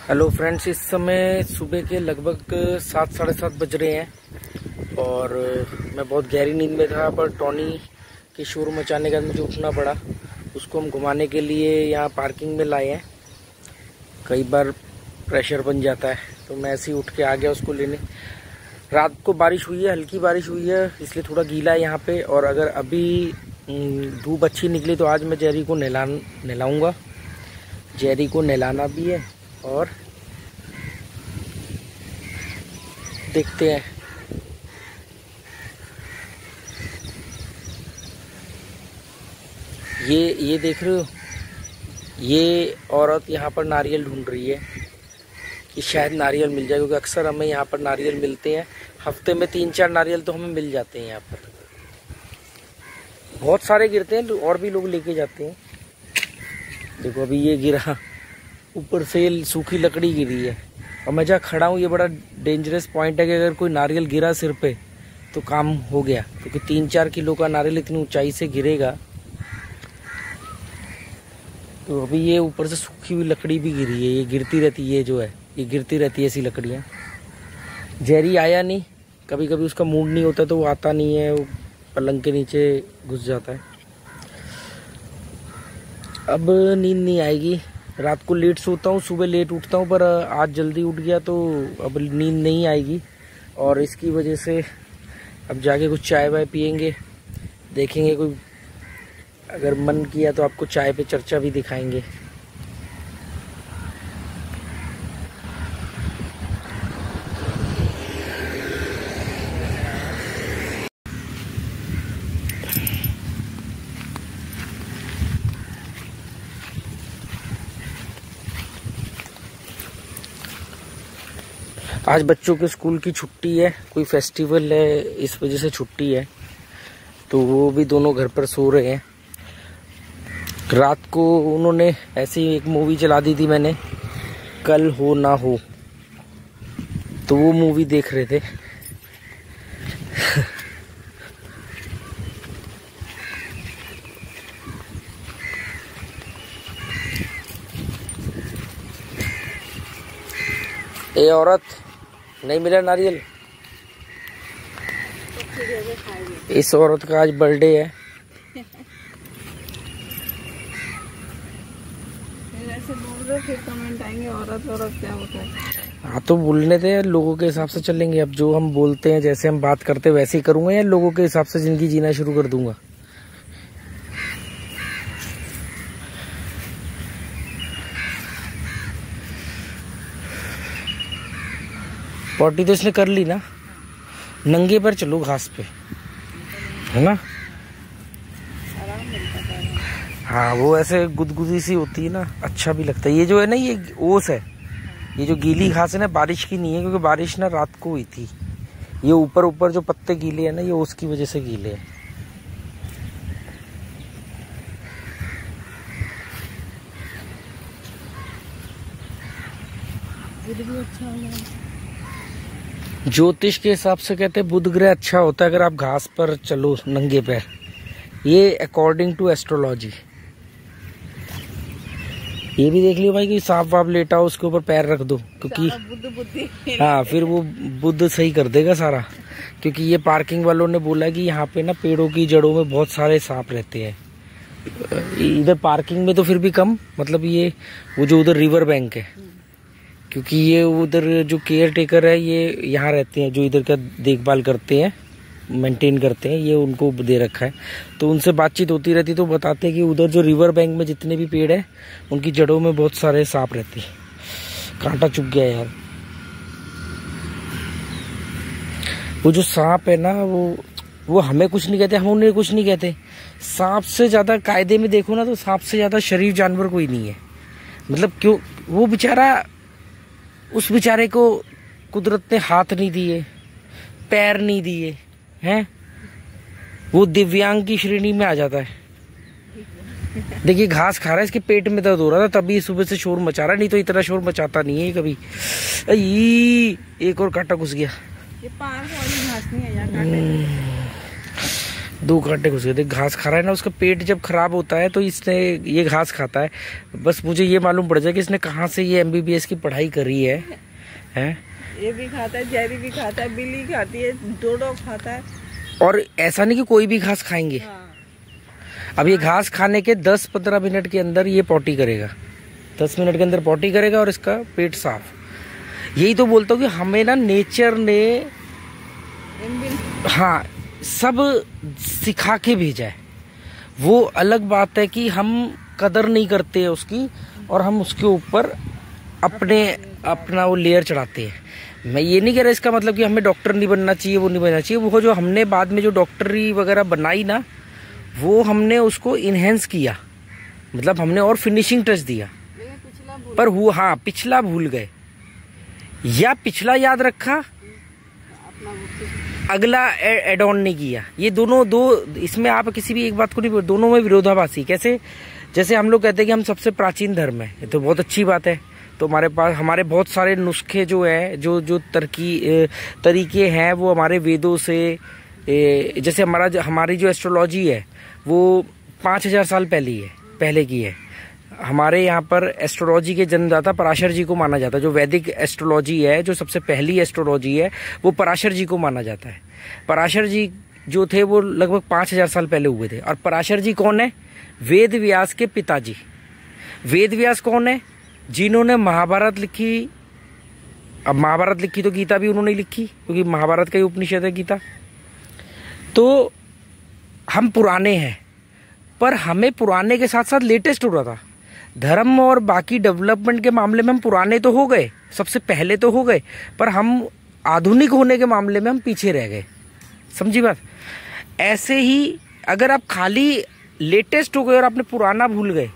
Hello friends, इस समय सुबह के लगभग 7 साढ़े 7 बज रहे हैं और मैं बहुत गहरी नींद में था। पर टॉनी के शोर मचाने के बाद मुझे उठना पड़ा। उसको हम घुमाने के लिए यहाँ पार्किंग में लाए हैं। कई बार प्रेशर बन जाता है तो मैं ऐसे ही उठ के आ गया उसको लेने। रात को बारिश हुई है, हल्की बारिश हुई है, इसलिए थोड़ा गीला है यहाँ पे। और अगर अभी धूप अच्छी निकली तो आज मैं जेरी को नहलाऊंगा। जेरी को नहलाना भी है और देखते हैं। ये देख रहे हो, ये औरत यहाँ पर नारियल ढूंढ रही है कि शायद नारियल मिल जाए, क्योंकि अक्सर हमें यहाँ पर नारियल मिलते हैं। हफ्ते में 3-4 नारियल तो हमें मिल जाते हैं। यहाँ पर बहुत सारे गिरते हैं और भी लोग लेके जाते हैं। देखो अभी ये गिरा, ऊपर से सूखी लकड़ी गिरी है और मैं जहाँ खड़ा हूँ ये बड़ा डेंजरस पॉइंट है कि अगर कोई नारियल गिरा सिर पे तो काम हो गया, क्योंकि 3-4 किलो का नारियल इतनी ऊंचाई से गिरेगा। तो अभी ये ऊपर से सूखी हुई लकड़ी भी गिरी है, ये गिरती रहती है, ये गिरती रहती है ऐसी लकड़ियाँ। जेरी आया नहीं, कभी कभी उसका मूड नहीं होता तो वो आता नहीं है, वो पलंग के नीचे घुस जाता है। अब नींद नहीं आएगी, रात को लेट सोता हूँ, सुबह लेट उठता हूँ, पर आज जल्दी उठ गया तो अब नींद नहीं आएगी। और इसकी वजह से अब जाके कुछ चाय वाय पियेंगे, देखेंगे कोई अगर मन किया तो आपको चाय पे चर्चा भी दिखाएंगे। आज बच्चों के स्कूल की छुट्टी है, कोई फेस्टिवल है, इस वजह से छुट्टी है, तो वो भी दोनों घर पर सो रहे हैं। रात को उन्होंने ऐसी एक मूवी चला दी थी मैंने, कल हो ना हो, तो वो मूवी देख रहे थे। ए औरत, नहीं मिला नारियल? इस औरत का आज बर्थडे है। ऐसे बोल रहे फिर कमेंट आएंगे औरत क्या होता है। हाँ तो बोलने थे, लोगों के हिसाब से चलेंगे। अब जो हम बोलते हैं, जैसे हम बात करते हैं वैसे ही करूंगा, या लोगों के हिसाब से जिंदगी जीना शुरू कर दूंगा। पॉटी तो इसने कर ली ना। नंगे पर चलो घास पे, है ना? हाँ, वो ऐसे गुदगुदी सी होती है ना, अच्छा भी लगता है। ये जो है ना, ये ओस है, ये जो गीली घास है ना, बारिश की नहीं है, क्योंकि बारिश ना रात को हुई थी। ये ऊपर जो पत्ते गीले हैं ना, ये ओस की वजह से गीले हैं। ज्योतिष के हिसाब से कहते हैं बुध ग्रह अच्छा होता है अगर आप घास पर चलो नंगे पैर, ये अकॉर्डिंग टू एस्ट्रोलॉजी। ये भी देख लियो भाई कि सांप वाप लेटा हो उसके ऊपर पैर रख दो, क्योंकि हाँ फिर वो बुध सही कर देगा सारा। क्योंकि ये पार्किंग वालों ने बोला कि यहाँ पे ना पेड़ों की जड़ों में बहुत सारे सांप रहते हैं। इधर पार्किंग में तो फिर भी कम, मतलब ये वो जो उधर रिवर बैंक है, क्योंकि ये उधर जो केयर टेकर है ये यहाँ रहते हैं, जो इधर का देखभाल करते हैं, मेंटेन करते हैं, ये उनको दे रखा है। तो उनसे बातचीत होती रहती, तो बताते हैं कि उधर जो रिवर बैंक में जितने भी पेड़ हैं उनकी जड़ों में बहुत सारे सांप रहते हैं। कांटा चुभ गया यार। वो जो सांप है ना, वो हमें कुछ नहीं कहते, हम उन्हें कुछ नहीं कहते। सांप से ज्यादा कायदे में देखो ना, तो सांप से ज्यादा शरीफ जानवर कोई नहीं है। मतलब क्यों, वो बेचारा, उस बेचारे को कुदरत ने हाथ नहीं दिए, पैर नहीं दिए हैं, वो दिव्यांग की श्रेणी में आ जाता है। देखिए घास खा रहा है, इसके पेट में दर्द हो रहा था, तभी सुबह से शोर मचा रहा है, नहीं तो इतना शोर मचाता नहीं है कभी। एक और कांटा घुस गया। ये पार्क वाली घास नहीं है यार, 2 कांटे घुस गए थे। घास खा रहा है ना, उसका पेट जब खराब होता है तो इसने ये घास खाता है। बस मुझे ये मालूम पड़ जाए कि इसने कहाँ से ये MBBS की पढ़ाई करी है। ये भी खाता है, जेरी भी खाता है, बिल्ली खाती है, डोडो खाता है। और ऐसा नहीं कि कोई भी घास खाएंगे। अब ये घास खाने के 10-15 मिनट के अंदर ये पॉटी करेगा, 10 मिनट के अंदर पॉटी करेगा और इसका पेट साफ। यही तो बोलता हूँ कि हमें ना नेचर ने हाँ सब सिखा के भेजा है। वो अलग बात है कि हम कदर नहीं करते हैं उसकी, और हम उसके ऊपर अपना वो लेयर चढ़ाते हैं। मैं ये नहीं कह रहा इसका मतलब कि हमें डॉक्टर नहीं बनना चाहिए, वो नहीं बनना चाहिए। वो जो हमने बाद में जो डॉक्टरी वगैरह बनाई ना, वो हमने उसको इन्हेंस किया, मतलब हमने और फिनिशिंग टच दिया। पर वो हाँ पिछला भूल गए, या पिछला याद रखा, अगला एड ऑन नहीं किया। ये दोनों इसमें आप किसी भी एक बात को नहीं, दोनों में विरोधाभासी। कैसे? जैसे हम लोग कहते हैं कि हम सबसे प्राचीन धर्म है, ये तो बहुत अच्छी बात है। तो हमारे पास हमारे बहुत सारे नुस्खे जो है, जो तरीके हैं, वो हमारे वेदों से, जैसे हमारी जो एस्ट्रोलॉजी है वो 5000 साल पहले की है। हमारे यहाँ पर एस्ट्रोलॉजी के जन्मदाता पराशर जी को माना जाता है। जो वैदिक एस्ट्रोलॉजी है, जो सबसे पहली एस्ट्रोलॉजी है, वो पराशर जी को माना जाता है। पराशर जी जो थे वो लगभग 5000 साल पहले हुए थे। और पराशर जी कौन है? वेद व्यास के पिताजी। वेद व्यास कौन है? जिन्होंने महाभारत लिखी। अब महाभारत लिखी तो गीता भी उन्होंने लिखी, क्योंकि महाभारत का ही उपनिषद है गीता। तो हम पुराने हैं, पर हमें पुराने के साथ साथ लेटेस्ट हो रहा था। धर्म और बाकी डेवलपमेंट के मामले में हम पुराने तो हो गए, सबसे पहले तो हो गए, पर हम आधुनिक होने के मामले में हम पीछे रह गए। समझी बात? ऐसे ही अगर आप खाली लेटेस्ट हो गए और आपने पुराना भूल गए।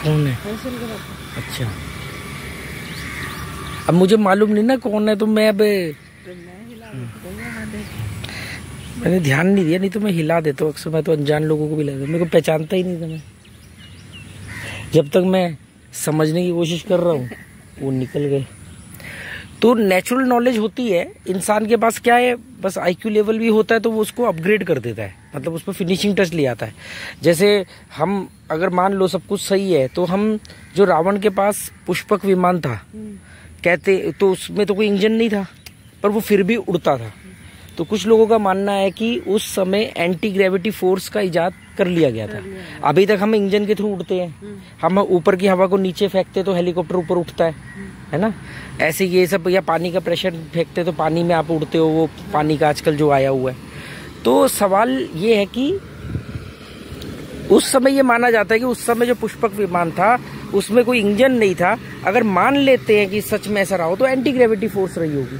कौन है? अच्छा, अब मुझे मालूम नहीं ना कौन है, तो मैं अब मैंने ध्यान नहीं दिया, नहीं तो मैं हिला देता हूँ अक्सर। मैं तो अनजान लोगों को भी लगा, मेरे को पहचानता ही नहीं था। मैं जब तक मैं समझने की कोशिश कर रहा हूँ वो निकल गए। तो नेचुरल नॉलेज होती है इंसान के पास, क्या है, बस IQ लेवल भी होता है तो वो उसको अपग्रेड कर देता है, मतलब उस पर फिनिशिंग टच ले आता है। जैसे हम अगर मान लो सब कुछ सही है, तो हम जो रावण के पास पुष्पक विमान था कहते, तो उसमें तो कोई इंजन नहीं था, पर वो फिर भी उड़ता था। तो कुछ लोगों का मानना है कि उस समय एंटी ग्रेविटी फोर्स का इजाद कर लिया गया था। अभी तक हम इंजन के थ्रू उड़ते हैं, हम ऊपर की हवा को नीचे फेंकते तो हेलीकॉप्टर ऊपर उठता है ना। ऐसे ये सब, या पानी का प्रेशर फेंकते तो पानी में आप उड़ते हो, वो पानी का आजकल जो आया हुआ है। तो सवाल ये है कि उस समय ये माना जाता है कि उस समय जो पुष्पक विमान था उसमें कोई इंजन नहीं था। अगर मान लेते हैं कि सच में ऐसा रहा हो तो एंटी ग्रेविटी फोर्स रही होगी,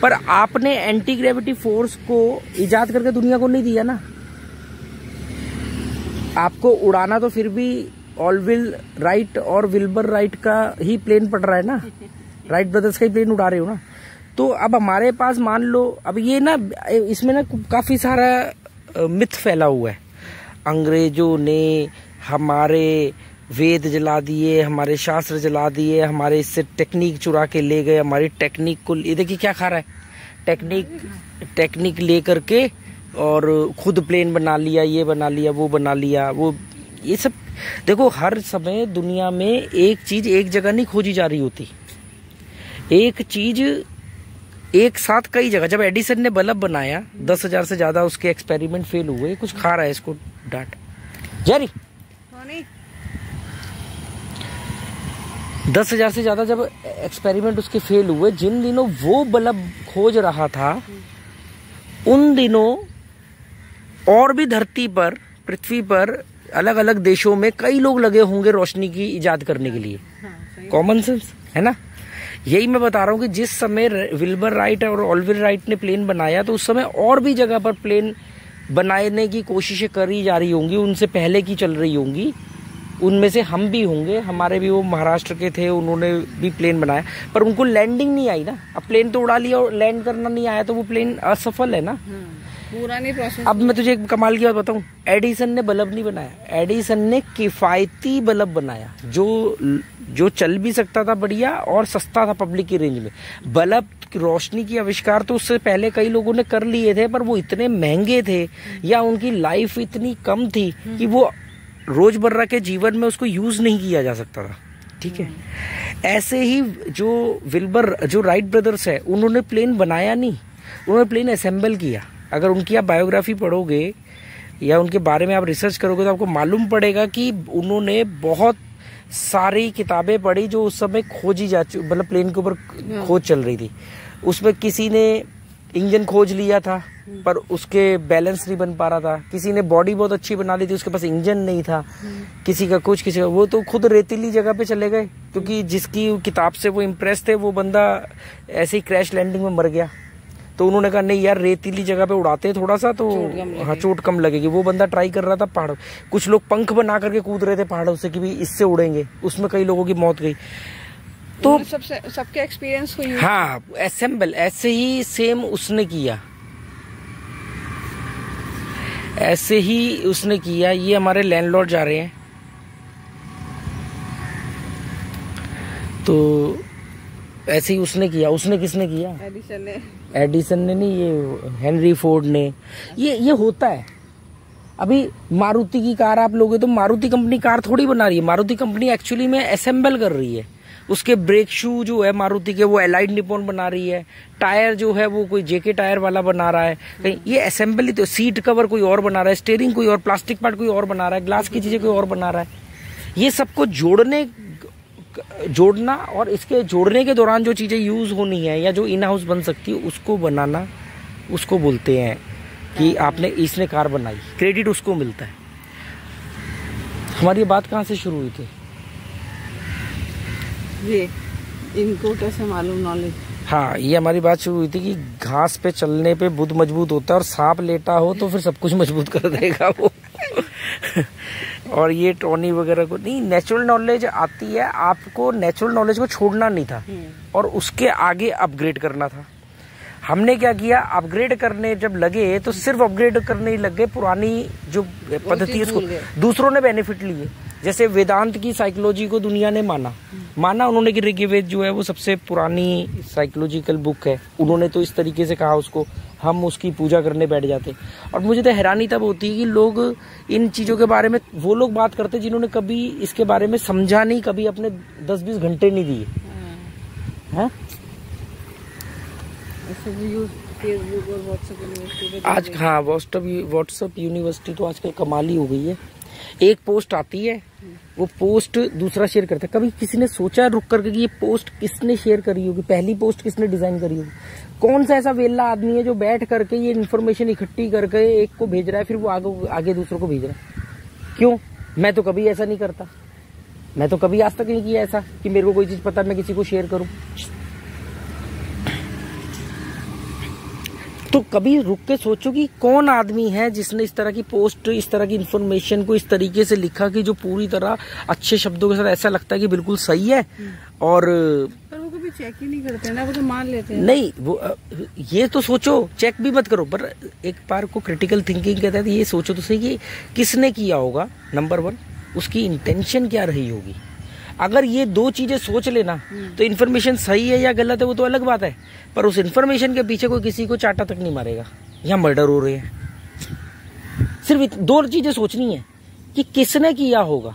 पर आपने एंटी ग्रेविटी फोर्स को इजाद करके दुनिया को नहीं दिया ना। आपको उड़ाना तो फिर भी ऑलविल राइट और विल्बर राइट का ही प्लेन पड़ रहा है ना, राइट ब्रदर्स का ही प्लेन उड़ा रहे हो ना। तो अब हमारे पास मान लो, अब ये ना इसमें ना काफी सारा मिथ फैला हुआ है। अंग्रेजों ने हमारे वेद जला दिए, हमारे शास्त्र जला दिए, हमारे इससे टेक्निक चुरा के ले गए, हमारी टेक्निक को, ये देखिए क्या खा रहा है, टेक्निक ले करके और खुद प्लेन बना लिया, ये बना लिया, वो बना लिया, वो ये सब। देखो हर समय दुनिया में एक चीज एक जगह नहीं खोजी जा रही होती, एक चीज एक साथ कई जगह। जब एडिसन ने बल्ब बनाया 10,000 से ज्यादा उसके एक्सपेरिमेंट फेल हुए। कुछ खा रहा है, इसको डांट जेरी। 10,000 से ज्यादा जब एक्सपेरिमेंट उसके फेल हुए, जिन दिनों वो बल्ब खोज रहा था उन दिनों और भी धरती पर, पृथ्वी पर अलग अलग देशों में कई लोग लगे होंगे रोशनी की इजाद करने के लिए। कॉमन सेंस है ना। यही मैं बता रहा हूँ कि जिस समय विल्बर राइट और ऑलविल राइट ने प्लेन बनाया, तो उस समय और भी जगह पर प्लेन बनाने की कोशिशें करी जा रही होंगी, उनसे पहले की चल रही होंगी। उनमें से हम भी होंगे, हमारे भी वो महाराष्ट्र के थे, उन्होंने भी प्लेन बनाया, पर उनको लैंडिंग नहीं आई ना। अब प्लेन तो उड़ा लिया और लैंड करना नहीं आया, तो वो प्लेन असफल है ना। पूरा नहीं प्रोसेस। अब मैं तुझे एक कमाल की बात बताऊं, एडिसन ने बल्ब नहीं बनाया, एडिसन ने किफायती बल्ब बनाया, जो चल भी सकता था बढ़िया और सस्ता था पब्लिक की रेंज में। बल्ब रोशनी की आविष्कार तो उससे पहले कई लोगों ने कर लिए थे, पर वो इतने महंगे थे या उनकी लाइफ इतनी कम थी कि वो रोजमर्रा के जीवन में उसको यूज नहीं किया जा सकता था। ठीक है, ऐसे ही जो राइट ब्रदर्स है, उन्होंने प्लेन बनाया नहीं, उन्होंने प्लेन असेंबल किया। अगर उनकी आप बायोग्राफी पढ़ोगे या उनके बारे में आप रिसर्च करोगे तो आपको मालूम पड़ेगा कि उन्होंने बहुत सारी किताबें पढ़ी जो उस समय खोजी जा चुकी, मतलब प्लेन के ऊपर खोज चल रही थी। उसमें किसी ने इंजन खोज लिया था पर उसके बैलेंस नहीं बन पा रहा था, किसी ने बॉडी बहुत अच्छी बना ली थी, उसके पास इंजन नहीं था, किसी का कुछ, किसी का वो तो खुद रेतीली जगह पे चले गए, क्योंकि जिसकी किताब से वो इम्प्रेस थे वो बंदा ऐसे ही क्रैश लैंडिंग में मर गया। तो उन्होंने कहा नहीं यार, रेतीली जगह पे उड़ाते हैं थोड़ा सा तो हाँ चोट कम लगेगी। वो बंदा ट्राई कर रहा था पहाड़, कुछ लोग पंख बना करके कूद रहे थे पहाड़ों से कि भी इससे उड़ेंगे, उसमें कई लोगों की मौत गई। तो सबके एक्सपीरियंस को हाँ असेंबल ऐसे ही सेम उसने किया, ऐसे ही उसने किया। ये हमारे लैंडलॉर्ड जा रहे हैं, तो ऐसे ही उसने किया। उसने किसने किया? एडिसन ने नहीं, ये हेनरी फोर्ड ने। ये होता है। अभी मारुति की कार आप लोगे तो मारुति कंपनी कार थोड़ी बना रही है, मारुति कंपनी एक्चुअली में असेंबल कर रही है। उसके ब्रेक शू जो है मारुति के वो एलाइड निपॉन बना रही है, टायर जो है वो कोई जेके टायर वाला बना रहा है, कहीं ये असेंबल ही तो। सीट कवर कोई और बना रहा है, स्टीयरिंग कोई और, प्लास्टिक पार्ट कोई और बना रहा है, ग्लास की चीजें कोई और बना रहा है। ये सबको जोड़ना और इसके जोड़ने के दौरान जो चीजें यूज होनी है या जो इन हाउस बन सकती है उसको बनाना, उसको बोलते हैं कि इसने कार बनाई, क्रेडिट उसको मिलता है। हमारी बात कहाँ से शुरू हुई थी? ये इनको कैसे मालूम नॉलेज? हाँ, ये हमारी बात शुरू हुई थी कि घास पे चलने पे बुद्ध मजबूत होता है और सांप लेटा हो तो फिर सब कुछ मजबूत कर देगा वो। और ये टॉनी वगैरह को नहीं, नेचुरल नॉलेज आती है, आपको नेचुरल नॉलेज को छोड़ना नहीं था और उसके आगे अपग्रेड करना था। हमने क्या किया, अपग्रेड करने जब लगे तो सिर्फ अपग्रेड करने ही लग गए, पुरानी जो पद्धति है उसको दूसरों ने बेनिफिट लिए। जैसे वेदांत की साइकोलॉजी को दुनिया ने माना उन्होंने कि ऋग्वेद जो है वो सबसे पुरानी साइकोलॉजिकल बुक है, उन्होंने तो इस तरीके से कहा उसको, हम उसकी पूजा करने बैठ जाते। और मुझे तो हैरानी तब होती है कि लोग इन चीजों के बारे में वो लोग बात करते जिन्होंने कभी इसके बारे में समझा नहीं, कभी अपने 10-20 घंटे नहीं दिए हैं। आज हाँ व्हाट्सएप यूनिवर्सिटी तो आजकल कमाल ही हो गई है। एक पोस्ट आती है, वो पोस्ट दूसरा शेयर करता है। कभी किसी ने सोचा रुक करके कि ये पोस्ट किसने शेयर करी होगी, पहली पोस्ट किसने डिजाइन करी होगी? कौन सा ऐसा वेला आदमी है जो बैठ करके ये इन्फॉर्मेशन इकट्ठी करके एक को भेज रहा है, फिर वो आगे दूसरों को भेज रहा है? क्यों? मैं तो कभी ऐसा नहीं करता, मैं तो कभी आज तक नहीं किया ऐसा कि मेरे को कोई चीज पता मैं किसी को शेयर करूं। तो कभी रुक के सोचो कि कौन आदमी है जिसने इस तरह की पोस्ट, इस तरह की इन्फॉर्मेशन को इस तरीके से लिखा कि जो पूरी तरह अच्छे शब्दों के साथ ऐसा लगता है कि बिल्कुल सही है। और पर वो कभी चेक ही नहीं करते ना, वो तो मान लेते हैं। नहीं, वो ये तो सोचो, चेक भी मत करो, पर एक बार को क्रिटिकल थिंकिंग कहता है, ये सोचो तो सही कि किसने किया होगा, नंबर 1 उसकी इंटेंशन क्या रही होगी। अगर ये दो चीजें सोच लेना तो इन्फॉर्मेशन सही है या गलत है वो तो अलग बात है, पर उस इन्फॉर्मेशन के पीछे कोई किसी को चाटा तक नहीं मारेगा। यहाँ मर्डर हो रहे हैं, सिर्फ 2 चीजें सोचनी है कि किसने किया होगा,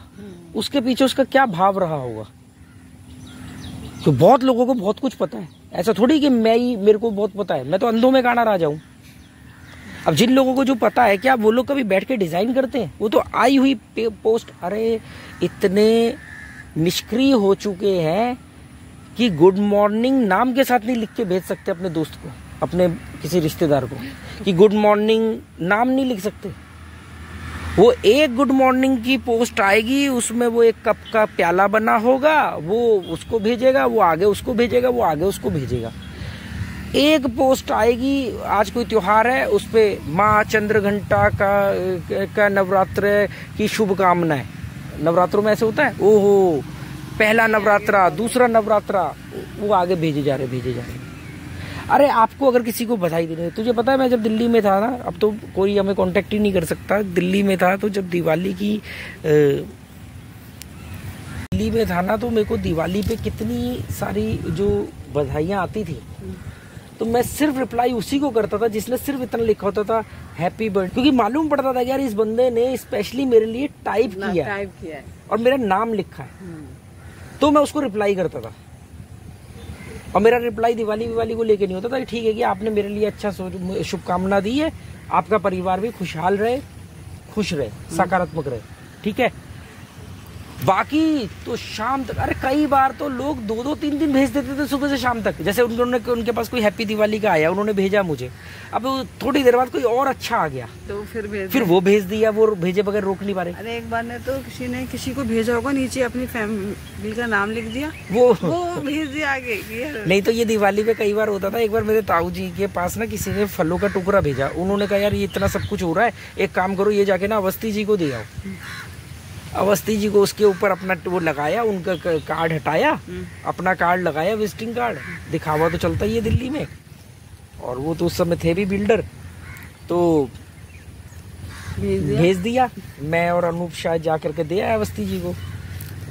उसके पीछे उसका क्या भाव रहा होगा। तो बहुत लोगों को बहुत कुछ पता है, ऐसा थोड़ी कि मेरे को बहुत पता है, मैं तो अंधों में काना रह जाऊं। अब जिन लोगों को जो पता है, क्या वो लोग कभी बैठ के डिजाइन करते हैं? वो तो आई हुई पोस्ट, अरे इतने निष्क्रिय हो चुके हैं कि गुड मॉर्निंग नाम के साथ नहीं लिख के भेज सकते अपने दोस्त को, अपने किसी रिश्तेदार को, कि गुड मॉर्निंग नाम नहीं लिख सकते। वो एक गुड मॉर्निंग की पोस्ट आएगी, उसमें वो एक कप का प्याला बना होगा, वो उसको भेजेगा, वो आगे उसको भेजेगा, वो आगे उसको भेजेगा। एक पोस्ट आएगी, आज कोई त्योहार है, उस पे माँ चंद्रघंटा का नवरात्र की शुभकामनाएं, नवरात्रों में ऐसे होता है, ओहो पहला नवरात्रा, दूसरा नवरात्रा, वो आगे भेजे जा रहे। अरे आपको अगर किसी को बधाई देनी है, तुझे पता है मैं जब दिल्ली में था ना, अब तो कोई हमें कांटेक्ट ही नहीं कर सकता, दिल्ली में था तो जब दिवाली में था ना, तो मेरे को दिवाली पे कितनी सारी जो बधाइयाँ आती थी, तो मैं सिर्फ रिप्लाई उसी को करता था जिसने सिर्फ इतना लिखा होता था हैप्पी बर्थडे, क्योंकि मालूम पड़ता था यार इस बंदे ने स्पेशली मेरे लिए टाइप किया है और मेरा नाम लिखा है, तो मैं उसको रिप्लाई करता था। और मेरा रिप्लाई दिवाली को लेके नहीं होता था, ठीक है कि आपने मेरे लिए अच्छा शुभकामना दी है, आपका परिवार भी खुशहाल रहे, खुश रहे, सकारात्मक रहे, ठीक है। बाकी तो शाम तक, अरे कई बार तो लोग 2-2, 3 दिन भेज देते थे सुबह से शाम तक। जैसे उनके पास कोई हैप्पी दिवाली का आया, उन्होंने भेजा मुझे, अब थोड़ी देर बाद कोई और अच्छा आ गया तो फिर वो भेज दिया, वो भेजे बगैर रोक नहीं पा रहे। अरे एक बार ने तो किसी ने किसी को भेजा होगा, नीचे अपनी फैमिली का नाम लिख दिया, वो भेज दिया आगे। नहीं तो ये दिवाली पे कई बार होता था। एक बार मेरे ताऊ जी के पास ना किसी ने फलों का टुकड़ा भेजा, उन्होंने कहा यार ये इतना सब कुछ हो रहा है, एक काम करो ये जाके ना अवस्थी जी को दे आओ। अवस्थी जी को उसके ऊपर अपना वो लगाया, उनका कार्ड हटाया, अपना कार्ड लगाया, विजिटिंग कार्ड, दिखावा तो चलता ही है दिल्ली में, और वो तो उस समय थे भी बिल्डर, तो भेज दिया। मैं और अनूप शायद जा करके दे आए अवस्थी जी को।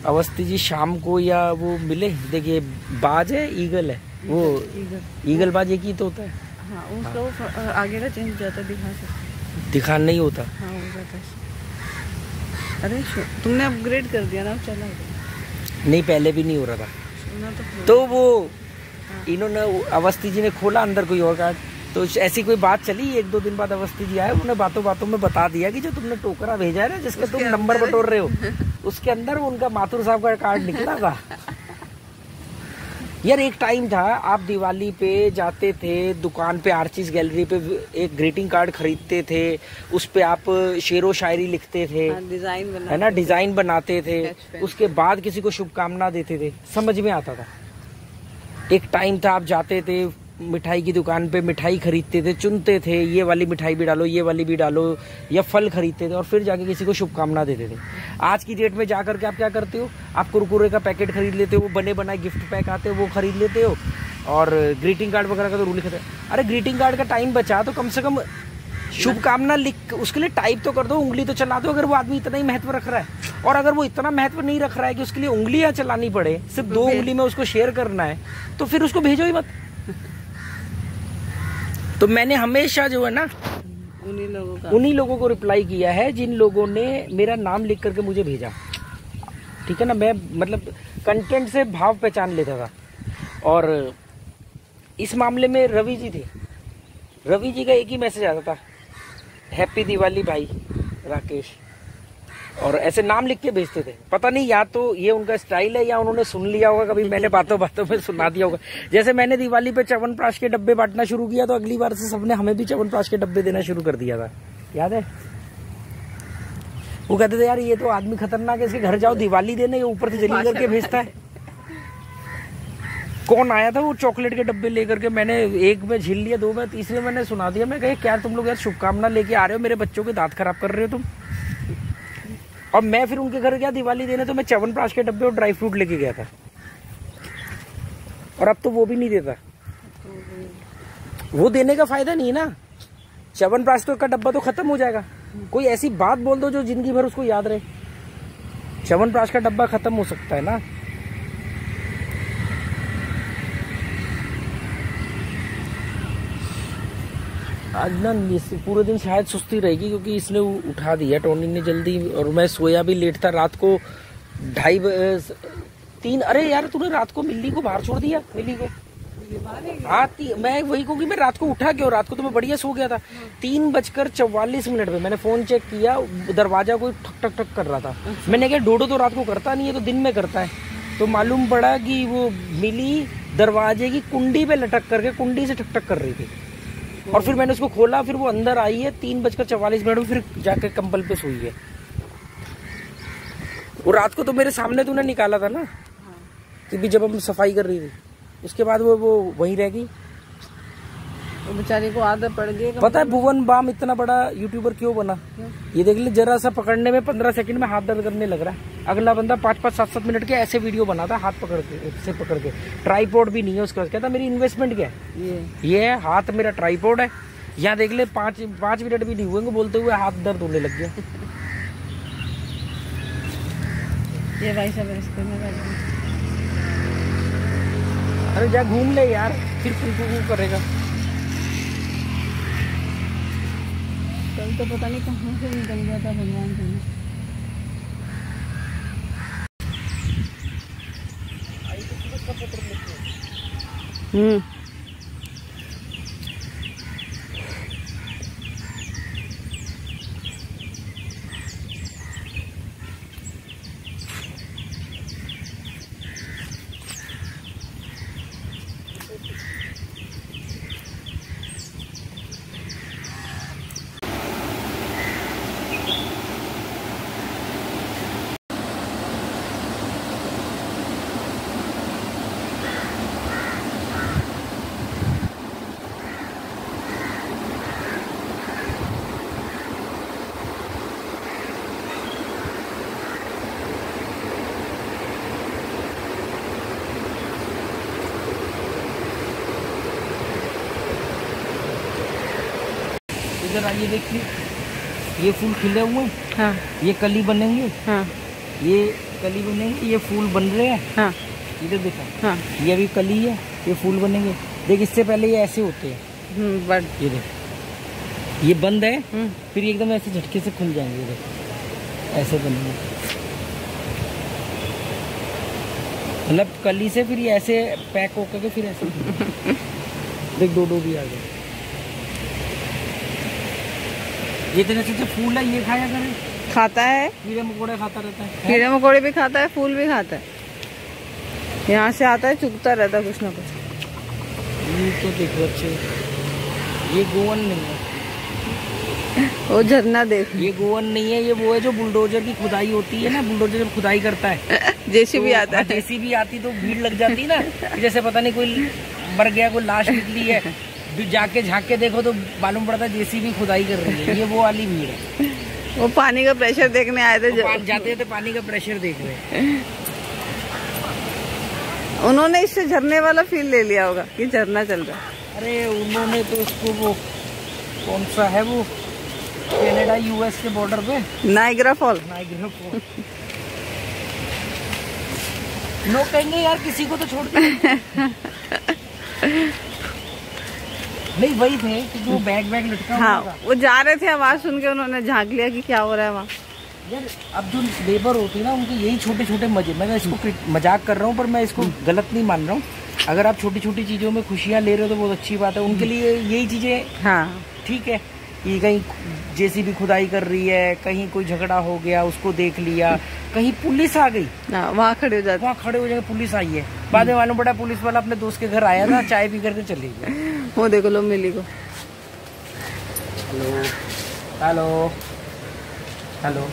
अवस्थी जी शाम को या वो मिले, देखिए बाज है ईगल है, वो ईगल बाज एक ही तो होता है। हाँ, उसका आगे का चेंज जाता दिखा नहीं होता। हाँ, हो जाता है। अरे तुमने अपग्रेड कर दिया ना, चला नहीं पहले भी नहीं हो रहा था। तो वो इन्होंने अवस्थी जी ने खोला अंदर कोई और कार्ड, तो ऐसी कोई बात चली, 1-2 दिन बाद अवस्थी जी आए, उन्होंने बातों में बता दिया कि जो तुमने टोकरा भेजा है ना, जिसका तुम नंबर बटोर रहे हो, उसके अंदर उनका माथुर साहब का कार्ड निकला था। यार एक टाइम था, आप दिवाली पे जाते थे दुकान पे, आर्चिस गैलरी पे एक ग्रीटिंग कार्ड खरीदते थे, उस पे आप शेरो शायरी लिखते थे, डिजाइन है ना, डिजाइन बनाते थे, उसके बाद किसी को शुभकामना देते थे, समझ में आता था। एक टाइम था आप जाते थे मिठाई की दुकान पे, मिठाई खरीदते थे, चुनते थे ये वाली मिठाई भी डालो, ये वाली भी डालो, या फल खरीदते थे और फिर जाके किसी को शुभकामना देते थे। आज की डेट में जाकर के आप क्या करते हो, आप कुरकुरे का पैकेट खरीद लेते हो, वो बने बनाए गिफ्ट पैक आते हो वो खरीद लेते हो, और ग्रीटिंग कार्ड वगैरह का तो रूल लिखते हैं। अरे ग्रीटिंग कार्ड का टाइम बचा तो कम से कम शुभकामना लिख, उसके लिए टाइप तो कर दो, उंगली तो चला दो, अगर वो आदमी इतना ही महत्व रख रहा है। और अगर वो इतना महत्व नहीं रख रहा है कि उसके लिए उंगलियां चलानी पड़े, सिर्फ 2 उंगली में उसको शेयर करना है, तो फिर उसको भेजो ही मत। तो मैंने हमेशा जो है ना उन्हीं लोगों को रिप्लाई किया है जिन लोगों ने मेरा नाम लिख करके मुझे भेजा, ठीक है ना। मैं मतलब कंटेंट से भाव पहचान लेता था। और इस मामले में रवि जी थे, रवि जी का एक ही मैसेज आता था, हैप्पी दिवाली भाई राकेश, और ऐसे नाम लिख के भेजते थे। पता नहीं या तो ये उनका स्टाइल है या उन्होंने सुन लिया होगा, कभी मैंने बातों में सुना दिया होगा। जैसे मैंने दिवाली पे च्यवनप्राश के डब्बे बांटना शुरू किया, तो अगली बार से सबने हमें भी च्यवनप्राश के डब्बे देना शुरू कर दिया था, याद है। वो कहते थे यार ये तो आदमी खतरनाक है, इसके घर जाओ दिवाली देने, ऊपर से जली करके भेजता है। कौन आया था वो चॉकलेट के डब्बे लेकर के, मैंने एक में झील लिया, 2 में, तीसरे मैंने सुना दिया। मैं कहा क्या तुम लोग यार शुभकामना लेके आ रहे हो, मेरे बच्चों के दांत खराब कर रहे हो तुम। और मैं फिर उनके घर गया दिवाली देने, तो मैं च्यवनप्राश के डब्बे और ड्राई फ्रूट लेके गया था, और अब तो वो भी नहीं देता। वो देने का फायदा नहीं है ना, च्यवनप्राश का डब्बा तो खत्म हो जाएगा। कोई ऐसी बात बोल दो जो जिंदगी भर उसको याद रहे। च्यवनप्राश का डब्बा खत्म हो सकता है ना। आज ना पूरे दिन शायद सुस्ती रहेगी, क्योंकि इसने उठा दिया टोनी ने जल्दी, और मैं सोया भी लेट था रात को 2:30-3। अरे यार तूने रात को मिल्ली को बाहर छोड़ दिया, मिल्ली को। हाँ मैं वही कहूँगी, मैं रात को उठा क्यों, रात को तो मैं बढ़िया सो गया था। 3:44 पे मैंने फोन चेक किया, दरवाजा कोई ठक ठक ठक कर रहा था। मैंने कहा डोडो तो रात को करता नहीं है, तो दिन में करता है। तो मालूम पड़ा कि वो मिली दरवाजे की कुंडी पे लटक करके कुंडी से ठक ठक कर रही थी, और फिर मैंने उसको खोला, फिर वो अंदर आई है 3:44 में, फिर जाकर कंबल पे सोई है। वो रात को तो मेरे सामने तूने निकाला था ना, कि भी जब हम सफाई कर रही थी, उसके बाद वो वहीं रह गई। तो बेचारी को आदत पड़ गई। पता है भुवन बाम इतना बड़ा यूट्यूबर क्यों बना? ये देख ले, जरा सा पकड़ने में 15 सेकंड में हाथ दर्द करने लग रहा है। अगला बंदा 5-5, 7-7 मिनट के ऐसे वीडियो बनाता हाथ पकड़ के, से पकड़ के। ट्राईपोड भी नहीं है उसके पास। कहता मेरी इन्वेस्टमेंट क्या है? ये हाथ मेरा ट्राईपोड है। यहाँ देख ले 5 मिनट भी नहीं हुए बोलते हुए हाथ दर्द होने लग गया। ये भाई सब अरे जा घूम ले यार, फिर करेगा। कल तो पता नहीं कहाँ से निकल गया था भगवान से। इधर आइए देखिए, ये फूल खिले हुए हैं। हाँ। ये कली बनेंगे। हाँ। ये कली बनेंगे, ये फूल बन रहे हैं। हाँ। इधर देखा। हाँ। ये अभी कली है, ये फूल बनेंगे। देख इससे पहले ये ऐसे होते हैं। बट ये देख, ये बंद है, फिर एकदम ऐसे झटके से खुल जाएंगे। ये देख ऐसे बनेंगे, मतलब कली से फिर ये ऐसे पैक होकर के फिर ऐसे देख दो भी आ गए। ये तरह से फूल है, ये खाया करे। खाता है, कीड़े मकोड़े खाता रहता है। कीड़े मकोड़े भी खाता है, फूल भी खाता है। यहाँ से आता है, चुगता रहता है कुछ ना कुछ। ये तो देखो अच्छे, ये गोवन नहीं है, वो झरना देख। ये गोवन नहीं है, ये वो है जो बुलडोजर की खुदाई होती है ना। बुलडोजर जब खुदाई करता है जेसीबी तो आता है। जेसीबी आती तो भीड़ लग जाती ना, जैसे पता नहीं कोई मर गया, कोई लाश निकली है, जाके झाँक के देखो तो मालूम पड़ता है जेसीबी खुदाई कर रही है। ये वो वाली भीड़ है। वो पानी का प्रेशर देखने आए थे, जाते थे पानी का प्रेशर देख रहे। उन्होंने इससे झरने वाला फील ले लिया होगा कि झरना चल रहा है। अरे उन्होंने तो उसको, वो कौन सा है वो, कनाडा यूएस के बॉर्डर पे, नाइग्रा फॉल। नाइग्रा फॉल लोग कहेंगे यार किसी को तो छोड़ के नहीं, वही थे कि वो बैग लटका। हाँ, वो जा रहे थे, आवाज सुन के उन्होंने झांक लिया कि क्या हो रहा है वहाँ। यार अब जो लेबर होती है ना, उनके यही छोटे छोटे मजे। मैं इसको मजाक कर रहा हूँ, पर मैं इसको गलत नहीं मान रहा हूँ। अगर आप छोटी छोटी चीजों में खुशियाँ ले रहे हो तो बहुत अच्छी बात है। उनके लिए यही चीजें हाँ ठीक है। कि कहीं जेसीबी खुदाई कर रही है, कहीं कोई झगड़ा हो गया उसको देख लिया, कहीं पुलिस आ गई, वहाँ खड़े हो जाते, वहाँ खड़े हो जाएंगे, पुलिस आई है। बाद में मालूम पड़ा पुलिस वाला अपने दोस्त के घर आया था, चाय पी करके चले गए। वो देखो लो मिली को। Hello hello hello.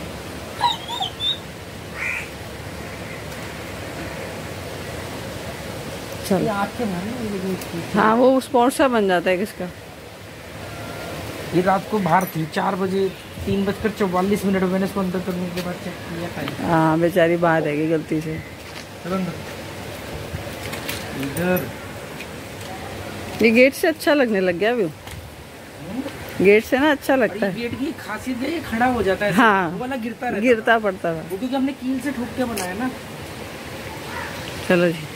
चल आपके हाँ, वो स्पॉट सा बन जाता है किसका। ये रात को बाहर थी 4 बजे, 3:44 मैंने इसको अंदर करने के बाद चेक किया। हाँ बेचारी बाहर रह गई गलती से। इधर ये गेट से अच्छा लगने लग गया व्यू। गेट से ना अच्छा लगता है। गेट की खासियत है, ये खड़ा हो जाता है। हाँ, वो वाला गिरता पड़ता था, क्योंकि हमने कील से ठोक के बनाया ना। चलो जी।